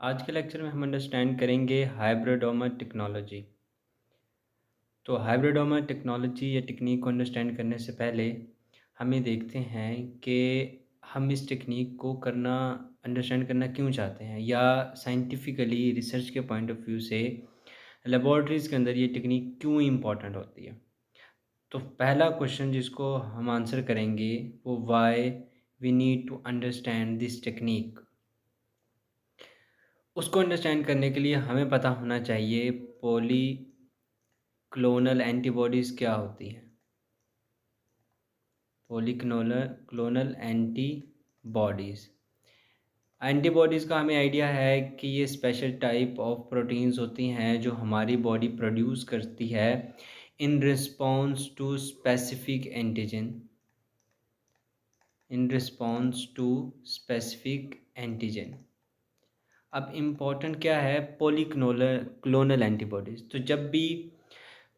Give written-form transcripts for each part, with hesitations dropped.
आज के लेक्चर में हम अंडरस्टैंड करेंगे हाइब्रिडोमा टेक्नोलॉजी। तो हाइब्रिडोमा टेक्नोलॉजी या टेक्निक को अंडरस्टैंड करने से पहले हम ये देखते हैं कि हम इस टेक्निक को अंडरस्टैंड करना क्यों चाहते हैं, या साइंटिफिकली रिसर्च के पॉइंट ऑफ व्यू से लेबॉर्ट्रीज़ के अंदर ये टेक्निक क्यों इम्पॉर्टेंट होती है। तो पहला क्वेश्चन जिसको हम आंसर करेंगे वो why we need to understand this technique. उसको अंडरस्टैंड करने के लिए हमें पता होना चाहिए पॉलीक्लोनल एंटीबॉडीज़ क्या होती हैं। पॉलीक्लोनल क्लोनल एंटीबॉडीज़ एंटीबॉडीज़ का हमें आइडिया है कि ये स्पेशल टाइप ऑफ प्रोटीन्स होती हैं जो हमारी बॉडी प्रोड्यूस करती है in response to specific antigen. In response to specific antigen. अब इम्पॉर्टेंट क्या है, पॉलीक्लोनल क्लोनल एंटीबॉडीज़। तो जब भी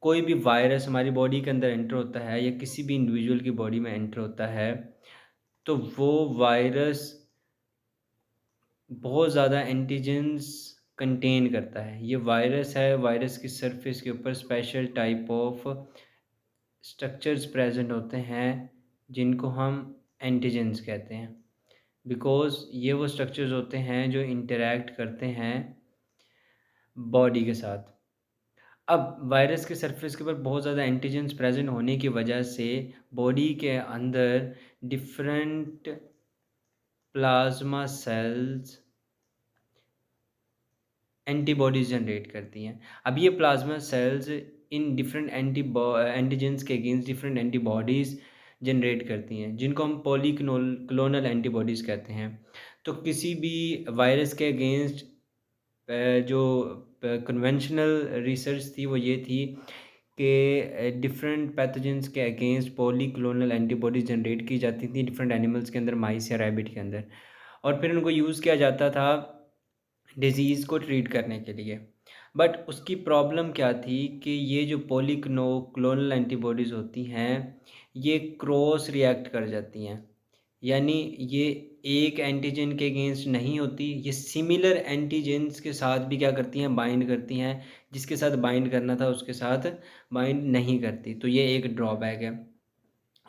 कोई भी वायरस हमारी बॉडी के अंदर एंटर होता है या किसी भी इंडिविजुअल की बॉडी में एंटर होता है, तो वो वायरस बहुत ज़्यादा एंटीजेंस कंटेन करता है। ये वायरस है, वायरस की सरफेस के ऊपर special type of structures present होते हैं जिनको हम एंटीजेंस कहते हैं, बिकॉज़ ये वो स्ट्रक्चर्स होते हैं जो इंटरैक्ट करते हैं बॉडी के साथ। अब वायरस के सरफेस के ऊपर बहुत ज़्यादा एंटीजेंस प्रेजेंट होने की वजह से बॉडी के अंदर different plasma cells antibodies generate करती हैं। अब ये plasma cells in different antigens के अगेंस्ट डिफरेंट एंटीबॉडीज़ जनरेट करती हैं, जिनको हम क्लोनल एंटीबॉडीज़ कहते हैं। तो किसी भी वायरस के अगेंस्ट जो कन्वेंशनल रिसर्च थी वो ये थी कि डिफरेंट पैथोजेंस के अगेंस्ट पॉलीक्लोनल एंटीबॉडीज़ जनरेट की जाती थी डिफरेंट एनिमल्स के अंदर, माइस या रैबिट के अंदर, और फिर उनको यूज़ किया जाता था डिज़ीज़ को ट्रीट करने के लिए। बट उसकी प्रॉब्लम क्या थी कि ये जो क्लोनल एंटीबॉडीज़ होती हैं, ये क्रॉस रिएक्ट कर जाती हैं। यानी ये एक एंटीजन के अगेंस्ट नहीं होती, ये सिमिलर एंटीजेंस के साथ भी क्या करती हैं, बाइंड करती हैं। जिसके साथ बाइंड करना था उसके साथ बाइंड नहीं करती, तो ये एक ड्रॉबैक है।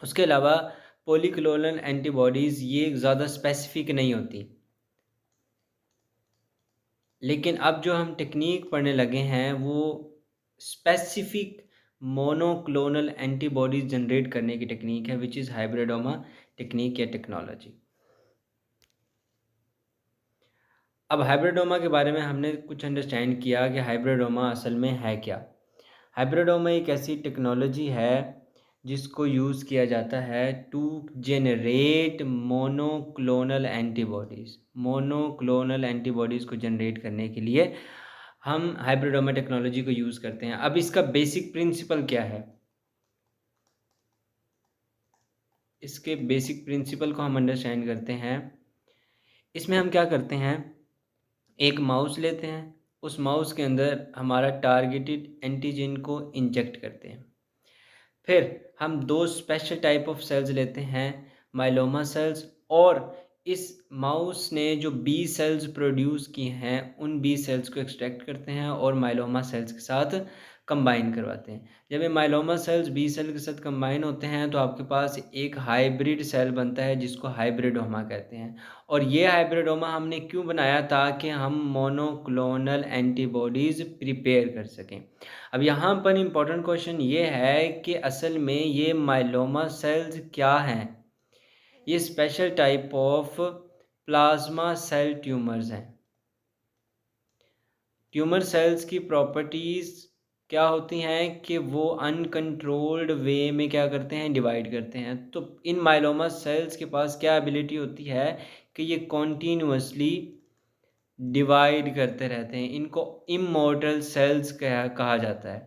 उसके अलावा पॉलीक्लोनल एंटीबॉडीज़ ये ज़्यादा स्पेसिफिक नहीं होती। लेकिन अब जो हम टेक्निक पढ़ने लगे हैं वो स्पेसिफिक मोनोक्लोनल एंटीबॉडीज़ जनरेट करने की टेक्निक है, विच इज़ हाइब्रिडोमा टेक्निक या टेक्नोलॉजी। अब हाइब्रिडोमा के बारे में हमने कुछ अंडरस्टैंड किया कि हाइब्रिडोमा असल में है क्या। हाइब्रिडोमा एक ऐसी टेक्नोलॉजी है जिसको यूज़ किया जाता है to generate monoclonal antibodies. Monoclonal antibodies को जनरेट करने के लिए हम हाइब्रिडोमा टेक्नोलॉजी को यूज़ करते हैं। अब इसका बेसिक प्रिंसिपल क्या है, इसके बेसिक प्रिंसिपल को हम अंडरस्टैंड करते हैं। इसमें हम क्या करते हैं, एक माउस लेते हैं, उस माउस के अंदर हमारा टारगेटेड एंटीजन को इंजेक्ट करते हैं। फिर हम दो स्पेशल टाइप ऑफ सेल्स लेते हैं, माइलोमा सेल्स, और इस माउस ने जो बी सेल्स प्रोड्यूस की हैं उन बी सेल्स को एक्सट्रैक्ट करते हैं और माइलोमा सेल्स के साथ कंबाइन करवाते हैं। जब ये माइलोमा सेल्स बी सेल के साथ कंबाइन होते हैं तो आपके पास एक हाइब्रिड सेल बनता है जिसको हाइब्रिडोमा कहते हैं। और ये हाइब्रिडोमा हमने क्यों बनाया, ताकि हम मोनोक्लोनल एंटीबॉडीज़ प्रिपेयर कर सकें। अब यहाँ पर इम्पोर्टेंट क्वेश्चन ये है कि असल में ये माइलोमा सेल्स क्या हैं। ये special type of plasma cell tumours हैं। ट्यूमर सेल्स की प्रॉपर्टीज़ क्या होती हैं कि वो अनकंट्रोल्ड वे में क्या करते हैं, डिवाइड करते हैं। तो इन माइलोमा सेल्स के पास क्या एबिलिटी होती है कि ये कॉन्टीन्यूसली डिवाइड करते रहते हैं। इनको इमॉर्टल सेल्स कहा जाता है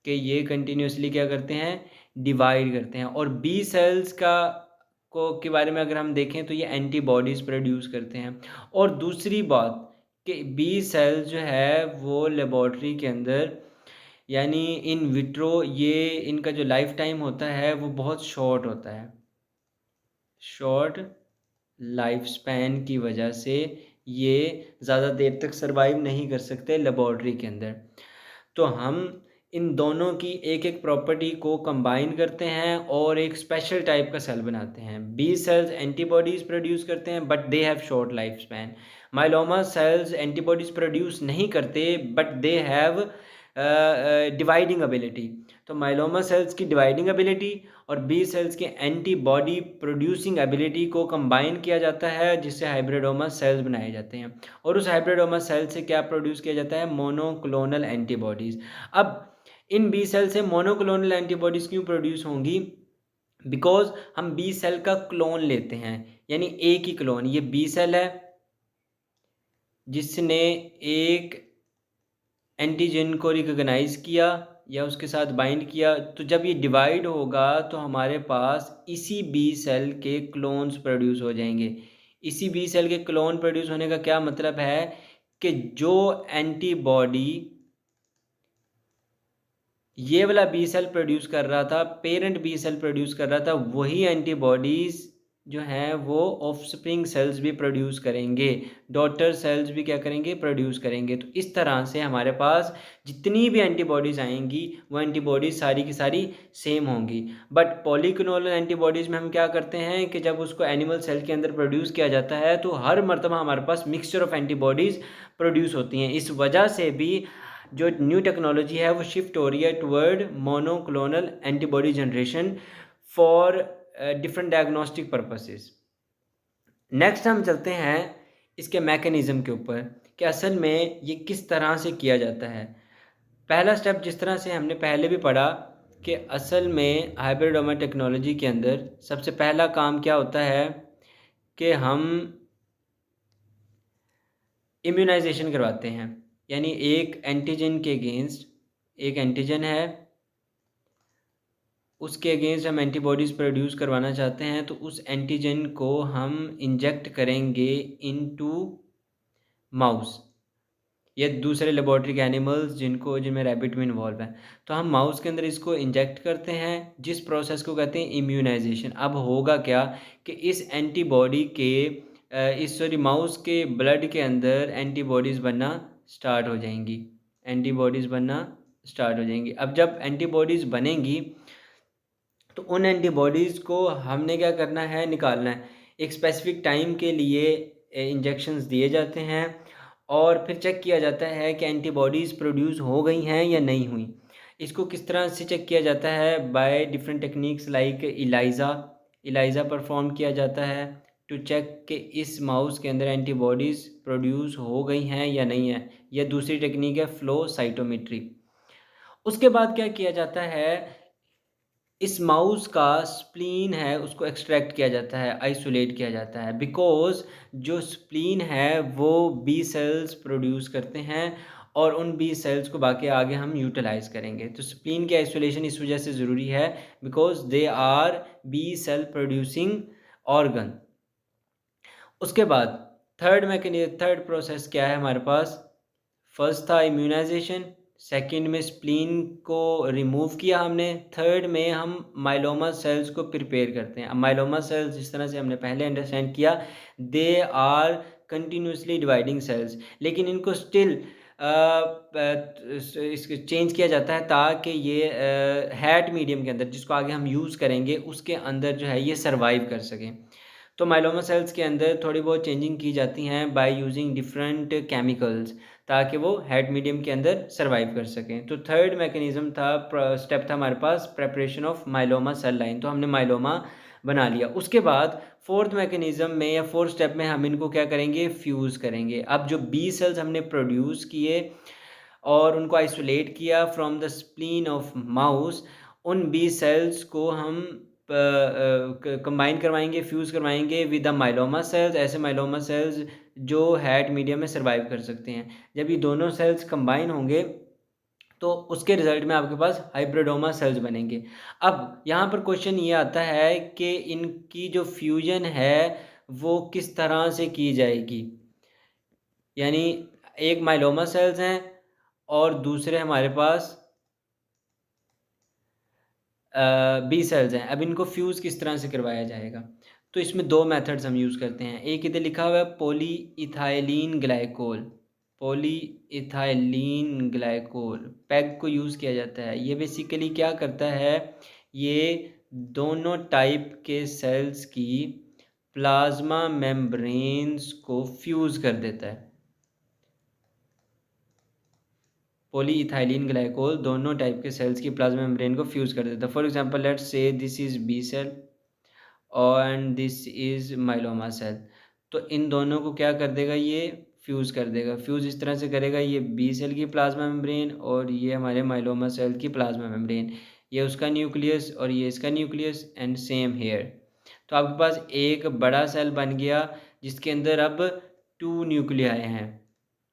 कि ये कंटिन्यूसली क्या करते हैं, डिवाइड करते हैं। और बी सेल्स के बारे में अगर हम देखें तो ये एंटीबॉडीज़ प्रोड्यूस करते हैं। और दूसरी बात कि बी सेल्स जो है वो लेबॉर्ट्री के अंदर, यानी इन विट्रो, ये इनका जो लाइफ टाइम होता है वो बहुत शॉर्ट होता है। शॉर्ट लाइफ स्पैन की वजह से ये ज़्यादा देर तक सर्वाइव नहीं कर सकते लेबॉर्ट्री के अंदर। तो हम इन दोनों की एक-एक प्रॉपर्टी को कंबाइन करते हैं और एक स्पेशल टाइप का सेल बनाते हैं। बी सेल्स एंटीबॉडीज़ प्रोड्यूस करते हैं but they have short life span. Myeloma sales antibodies produce नहीं करते but they have dividing ability. तो माइलोमा सेल्स की डिवाइडिंग एबिलिटी और बी सेल्स के एंटीबॉडी प्रोड्यूसिंग एबिलिटी को कंबाइन किया जाता है, जिससे हाइब्रिडोमा सेल्स बनाए जाते हैं। और उस हाइब्रिडोमा सेल से क्या प्रोड्यूस किया जाता है? Monoclonal antibodies. अब इन बी सेल से मोनोक्लोनल एंटीबॉडीज़ क्यों प्रोड्यूस होंगी? बिकॉज हम बी सेल का क्लोन लेते हैं, यानी एक ही क्लोन। ये बी सेल है जिसने एक एंटीजन को रिकॉग्नाइज किया या उसके साथ बाइंड किया, तो जब ये डिवाइड होगा तो हमारे पास इसी बी सेल के क्लोन्स प्रोड्यूस हो जाएंगे। इसी बी सेल के क्लोन प्रोड्यूस होने का क्या मतलब है कि जो एंटीबॉडी ये वाला बी सेल प्रोड्यूस कर रहा था, पेरेंट बी सेल प्रोड्यूस कर रहा था, वही एंटीबॉडीज़ जो हैं वो ऑफस्प्रिंग सेल्स भी प्रोड्यूस करेंगे, डॉटर सेल्स भी क्या करेंगे? प्रोड्यूस करेंगे। तो इस तरह से हमारे पास जितनी भी एंटीबॉडीज़ आएंगी वो एंटीबॉडीज़ सारी की सारी सेम होंगी। बट पॉलीक्लोनल एंटीबॉडीज़ में हम क्या करते हैं कि जब उसको एनिमल सेल के अंदर प्रोड्यूस किया जाता है तो हर मर्तबा हमारे पास मिक्सचर ऑफ एंटीबॉडीज़ प्रोड्यूस होती हैं। इस वजह से भी जो न्यू टेक्नोलॉजी है वो शिफ्ट हो रही है toward monoclonal antibody generation for different diagnostic purposes. Next हम चलते हैं इसके मैकेनिज़्म के ऊपर कि असल में ये किस तरह से किया जाता है। पहला स्टेप जिस तरह से हमने पहले भी पढ़ा कि असल में हाइब्रिडोमा टेक्नोलॉजी के अंदर सबसे पहला काम क्या होता है कि हम इम्यूनाइजेशन करवाते हैं, यानी एक एंटीजन के अगेंस्ट, एक एंटीजन है उसके अगेंस्ट हम एंटीबॉडीज़ प्रोड्यूस करवाना चाहते हैं, तो उस एंटीजन को हम इंजेक्ट करेंगे इनटू माउस या दूसरे लेबॉर्ट्री के एनिमल्स जिनमें रैबिट में इन्वॉल्व है। तो हम माउस के अंदर इसको इंजेक्ट करते हैं, जिस प्रोसेस को कहते हैं इम्यूनाइजेशन। अब होगा क्या कि इस एंटीबॉडी के माउस के ब्लड के अंदर एंटीबॉडीज़ बनना स्टार्ट हो जाएंगी, एंटीबॉडीज़ बनना स्टार्ट हो जाएंगी। अब जब एंटीबॉडीज़ बनेंगी तो उन एंटीबॉडीज़ को हमने क्या करना है? निकालना है। एक स्पेसिफिक टाइम के लिए इंजेक्शंस दिए जाते हैं और फिर चेक किया जाता है कि एंटीबॉडीज़ प्रोड्यूस हो गई हैं या नहीं हुई। इसको किस तरह से चेक किया जाता है? By different techniques like ELISA perform किया जाता है टू चेक कि इस माउस के अंदर एंटीबॉडीज़ प्रोड्यूस हो गई हैं या नहीं है। या दूसरी टेक्निक है फ्लो साइटोमेट्री। उसके बाद क्या किया जाता है? इस माउस का स्प्लीन है उसको एक्सट्रैक्ट किया जाता है, आइसोलेट किया जाता है, बिकॉज़ जो स्प्लीन है वो बी सेल्स प्रोड्यूस करते हैं और उन बी सेल्स को बाकी आगे हम यूटिलाइज़ करेंगे। तो स्प्लीन की आइसोलेशन इस वजह से ज़रूरी है because they are B cell producing organ. उसके बाद थर्ड प्रोसेस क्या है हमारे पास? फर्स्ट था इम्यूनाइजेशन, सेकंड में स्प्लीन को रिमूव किया हमने, थर्ड में हम माइलोमा सेल्स को प्रिपेयर करते हैं। अब माइलोमा सेल्स जिस तरह से हमने पहले अंडरस्टैंड किया, they are continuously dividing cells, लेकिन इनको स्टिल इसको चेंज किया जाता है ताकि ये हैट मीडियम के अंदर जिसको आगे हम यूज़ करेंगे उसके अंदर जो है ये सर्वाइव कर सकें। तो माइलोमा सेल्स के अंदर थोड़ी बहुत चेंजिंग की जाती हैं बाय यूजिंग डिफरेंट केमिकल्स ताकि वो हेड मीडियम के अंदर सर्वाइव कर सकें। तो थर्ड मैकेनिज़्म था, स्टेप था हमारे पास preparation of myeloma cell line. तो हमने माइलोमा बना लिया। उसके बाद फोर्थ मैकेनिज़्म में या फोर्थ स्टेप में हम इनको क्या करेंगे? फ्यूज़ करेंगे। अब जो बी सेल्स हमने प्रोड्यूस किए और उनको आइसोलेट किया from the spleen of mouse, उन बी सेल्स को हम कंबाइन करवाएंगे, फ्यूज़ करवाएंगे विद द माइलोमा सेल्स, ऐसे माइलोमा सेल्स जो हैट मीडियम में सर्वाइव कर सकते हैं। जब ये दोनों सेल्स कंबाइन होंगे तो उसके रिजल्ट में आपके पास हाइब्रिडोमा सेल्स बनेंगे। अब यहाँ पर क्वेश्चन ये आता है कि इनकी जो फ्यूजन है वो किस तरह से की जाएगी? यानी एक माइलोमा सेल्स हैं और दूसरे हमारे पास बी सेल्स हैं। अब इनको फ्यूज़ किस तरह से करवाया जाएगा? तो इसमें दो मेथड्स हम यूज़ करते हैं। एक इधर लिखा हुआ है polyethylene glycol, polyethylene glycol peg को यूज़ किया जाता है। ये बेसिकली क्या करता है, ये दोनों टाइप के सेल्स की प्लाज्मा मेम्ब्रेन्स को फ्यूज़ कर देता है। पॉलीइथाइलीन ग्लाइकोल दोनों टाइप के सेल्स की प्लाज्मा मेम्ब्रेन को फ्यूज़ कर देता है। For example let's say this is B cell and this is myeloma cell. तो इन दोनों को क्या कर देगा, ये फ्यूज़ कर देगा। फ्यूज़ इस तरह से करेगा, ये बी सेल की प्लाज्मा मेम्ब्रेन और ये हमारे माइलोमा सेल की प्लाज्मा मेम्ब्रेन, ये उसका न्यूक्लियस और ये इसका न्यूक्लियस, एंड सेम हेयर। तो आपके पास एक बड़ा सेल बन गया जिसके अंदर अब 2 न्यूक्लियाई हैं।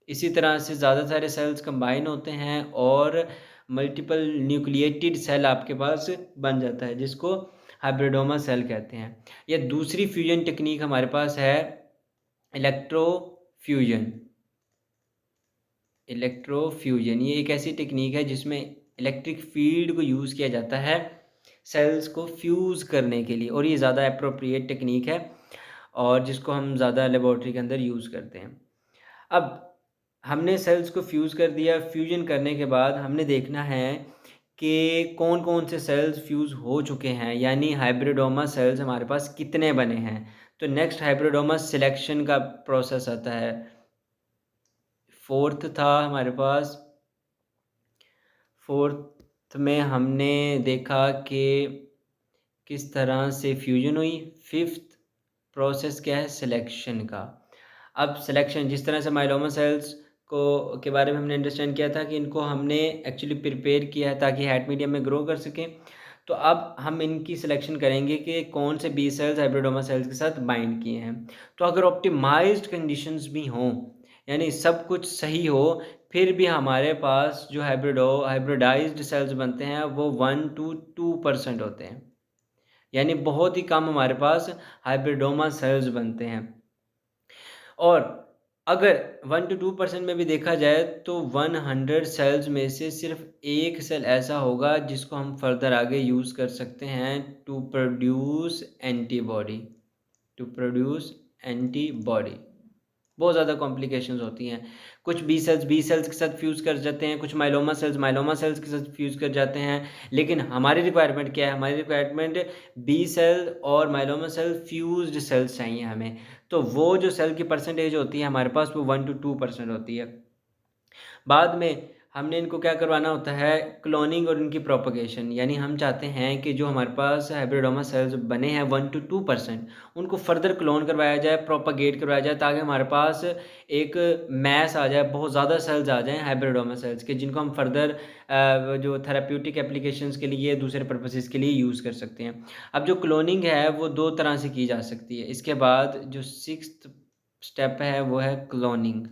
इसी तरह से ज़्यादा सारे सेल्स कंबाइन होते हैं और मल्टीपल न्यूक्लिएटेड सेल आपके पास बन जाता है, जिसको हाइब्रिडोमा सेल कहते हैं। या दूसरी फ्यूजन टेक्निक हमारे पास है इलेक्ट्रोफ्यूजन। इलेक्ट्रोफ्यूजन ये एक ऐसी टेक्निक है जिसमें इलेक्ट्रिक फील्ड को यूज़ किया जाता है सेल्स को फ्यूज़ करने के लिए, और ये ज़्यादा अप्रोप्रिएट टेक्निक है और जिसको हम ज़्यादा लेबॉर्ट्री के अंदर यूज़ करते हैं। अब हमने सेल्स को फ्यूज़ कर दिया। फ्यूजन करने के बाद हमने देखना है कि कौन कौन से सेल्स फ्यूज़ हो चुके हैं, यानी हाइब्रिडोमा सेल्स हमारे पास कितने बने हैं। तो नेक्स्ट हाइब्रिडोमा सिलेक्शन का प्रोसेस आता है। फोर्थ था हमारे पास, फोर्थ में हमने देखा कि किस तरह से फ्यूजन हुई। फिफ्थ प्रोसेस क्या है, सिलेक्शन का। अब सिलेक्शन जिस तरह से माइलोमा सेल्स को के बारे में हमने अंडरस्टैंड किया था कि इनको हमने एक्चुअली प्रिपेयर किया है ताकि हैट मीडियम में ग्रो कर सकें। तो अब हम इनकी सिलेक्शन करेंगे कि कौन से बी सेल्स हाइब्रिडोमा सेल्स के साथ बाइंड किए हैं। तो अगर ऑप्टिमाइज्ड कंडीशंस भी हों, यानी सब कुछ सही हो, फिर भी हमारे पास जो हाइब्रिडाइज्ड सेल्स बनते हैं वो 1 to 2% होते हैं, यानी बहुत ही कम हमारे पास हाइब्रिडोमा सेल्स बनते हैं। और अगर 1 to 2% में भी देखा जाए तो 100 सेल्स में से सिर्फ एक सेल ऐसा होगा जिसको हम फर्दर आगे यूज़ कर सकते हैं to produce antibody, to produce antibody. बहुत ज़्यादा कॉम्प्लिकेशंस होती हैं। कुछ बी सेल्स के साथ फ्यूज़ कर जाते हैं, कुछ माइलोमा सेल्स के साथ फ्यूज़ कर जाते हैं। लेकिन हमारी रिक्वायरमेंट क्या है, हमारी रिक्वायरमेंट बी सेल और माइलोमा सेल फ्यूज्ड सेल्स चाहिए हमें। तो वो जो सेल की परसेंटेज होती है हमारे पास वो 1 to 2% होती है। बाद में हमने इनको क्या करवाना होता है, क्लोनिंग और इनकी प्रोपगेशन। यानी हम चाहते हैं कि जो हमारे पास हाइब्रिडोमा सेल्स बने हैं 1 to 2%, उनको फर्दर क्लोन करवाया जाए, प्रोपगेट करवाया जाए, ताकि हमारे पास एक मैस आ जाए, बहुत ज़्यादा सेल्स आ जाएं हाइब्रिडोमा सेल्स के, जिनको हम फर्दर जो थेराप्यूटिक एप्लीकेशंस के लिए, दूसरे पर्पसेस के लिए यूज़ कर सकते हैं। अब जो क्लोनिंग है वो 2 तरह से की जा सकती है। इसके बाद जो 6th स्टेप है वो है क्लोनिंग,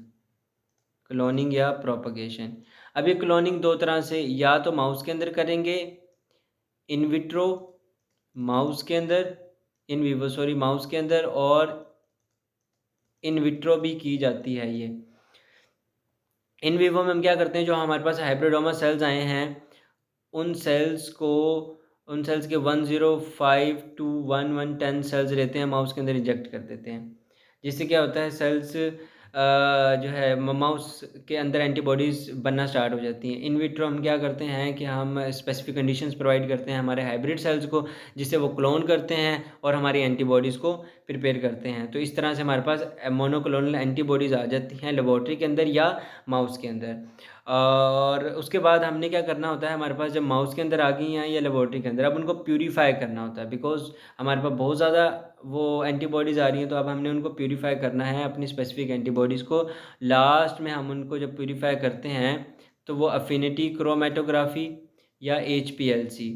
क्लोनिंग या प्रोपगेशन। अब ये क्लोनिंग 2 तरह से, या तो माउस के अंदर करेंगे, इन विट्रो माउस के अंदर, इन विवो सॉरी माउस के अंदर, और इन विट्रो भी की जाती है। ये इन विवो में हम क्या करते हैं, जो हमारे पास हाइब्रिडोमा सेल्स आए हैं उन सेल्स के 105 to 1110 सेल्स रहते हैं, माउस के अंदर इंजेक्ट कर देते हैं। जिससे क्या होता है, सेल्स जो है माउस के अंदर एंटीबॉडीज़ बनना स्टार्ट हो जाती हैं। इन विट्रो हम क्या करते हैं कि हम स्पेसिफिक कंडीशंस प्रोवाइड करते हैं हमारे हाइब्रिड सेल्स को, जिससे वो क्लोन करते हैं और हमारी एंटीबॉडीज़ को प्रिपेयर करते हैं। तो इस तरह से हमारे पास मोनोक्लोनल एंटीबॉडीज़ आ जाती हैं लेबॉर्ट्री के अंदर या माउस के अंदर। और उसके बाद हमने क्या करना होता है, हमारे पास जब माउस के अंदर आ गई हैं या लेबॉर्ट्री के अंदर, अब उनको प्यूरीफाई करना होता है, बिकॉज हमारे पास बहुत ज़्यादा वो एंटीबॉडीज़ आ रही हैं। तो अब हमने उनको प्यूरीफाई करना है, अपनी स्पेसिफिक एंटीबॉडीज़ को। लास्ट में हम उनको जब प्यूरीफाई करते हैं तो वो अफिनिटी क्रोमेटोग्राफी या HPLC,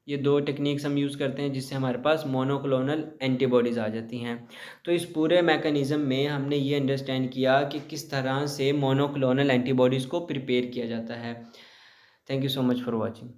ये 2 टेक्निक्स हम यूज़ करते हैं जिससे हमारे पास मोनोक्लोनल एंटीबॉडीज़ आ जाती हैं। तो इस पूरे मैकेनिज़्म में हमने ये अंडरस्टैंड किया कि किस तरह से मोनोक्लोनल एंटीबॉडीज़ को प्रिपेयर किया जाता है। Thank you so much for watching.